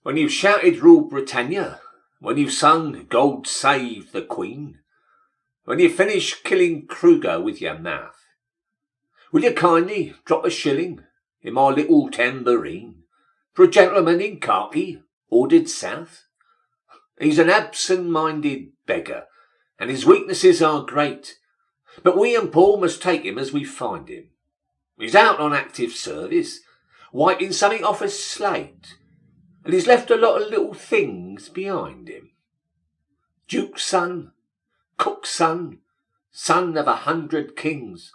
When you've shouted Rule Britannia, when you've sung God Save the Queen, when you've finished killing Kruger with your mouth, will you kindly drop a shilling in my little tambourine for a gentleman in khaki ordered south? He's an absent-minded beggar, and his weaknesses are great, but we and Paul must take him as we find him. He's out on active service, wiping something off a slate, and he's left a lot of little things behind him. Duke's son, cook's son, son of 100 kings,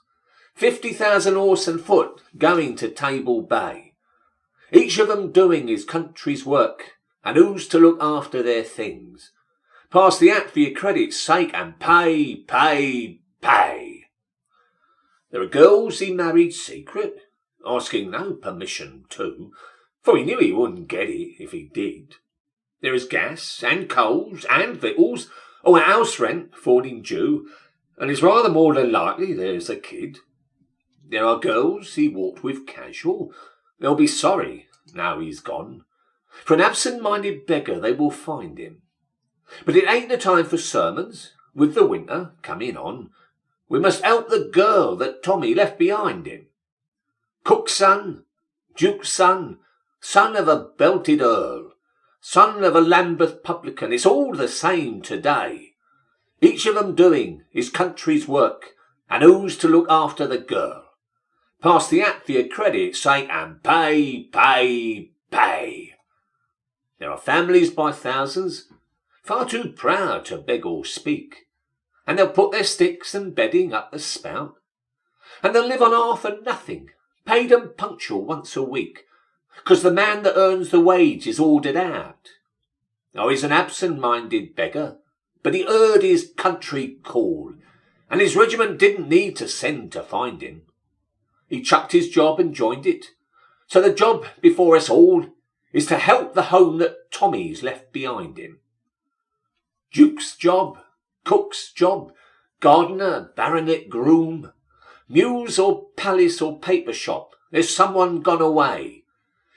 50,000 horse and foot going to Table Bay, each of them doing his country's work, and who's to look after their things? Pass the act for your credit's sake and pay, pay, pay. There are girls he married secret, asking no permission too, for he knew he wouldn't get it if he did. There is gas and coals and victuals, or a house rent falling due, and it's rather more than likely there's a kid. There are girls he walked with casual, they'll be sorry now he's gone. For an absent-minded beggar they will find him. But it ain't the time for sermons, with the winter coming on. We must help the girl that Tommy left behind him. Cook's son, Duke's son, son of a belted earl, son of a Lambeth publican, it's all the same today. Each of them doing his country's work, and who's to look after the girl? Pass the act for your credit's sake and pay, pay, pay. There are families by thousands, far too proud to beg or speak, and they'll put their sticks and bedding up the spout, and they'll live on half and nothing, paid and punctual once a week, 'cause the man that earns the wage is ordered out. Oh, he's an absent-minded beggar, but he heard his country call, and his regiment didn't need to send to find him. He chucked his job and joined it, so the job before us all is to help the home that Tommy's left behind him. Duke's job, cook's job, gardener, baronet, groom, muse or palace or paper shop, there's someone gone away,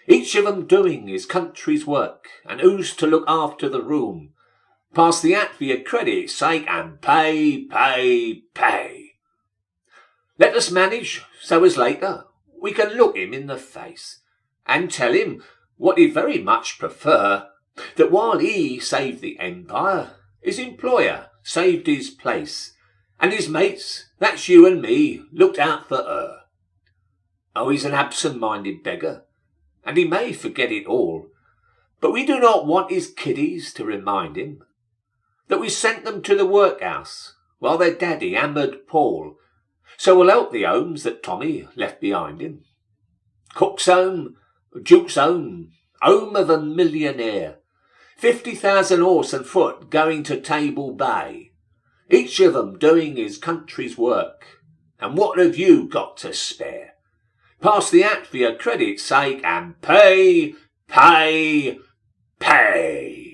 each of them doing his country's work, and who's to look after the room? Pass the act for your credit's sake and pay, pay, pay. Let us manage so as later we can look him in the face and tell him what he'd very much prefer, that while he saved the empire, his employer saved his place, and his mates, that's you and me, looked out for her. Oh, he's an absent-minded beggar, and he may forget it all, but we do not want his kiddies to remind him that we sent them to the workhouse while their daddy hammered Paul, so we'll help the homes that Tommy left behind him. Cook's home, Duke's home of a millionaire, 50,000 horse and foot going to Table Bay, each of them doing his country's work, and what have you got to spare? Pass the act for your credit's sake and pay, pay, pay.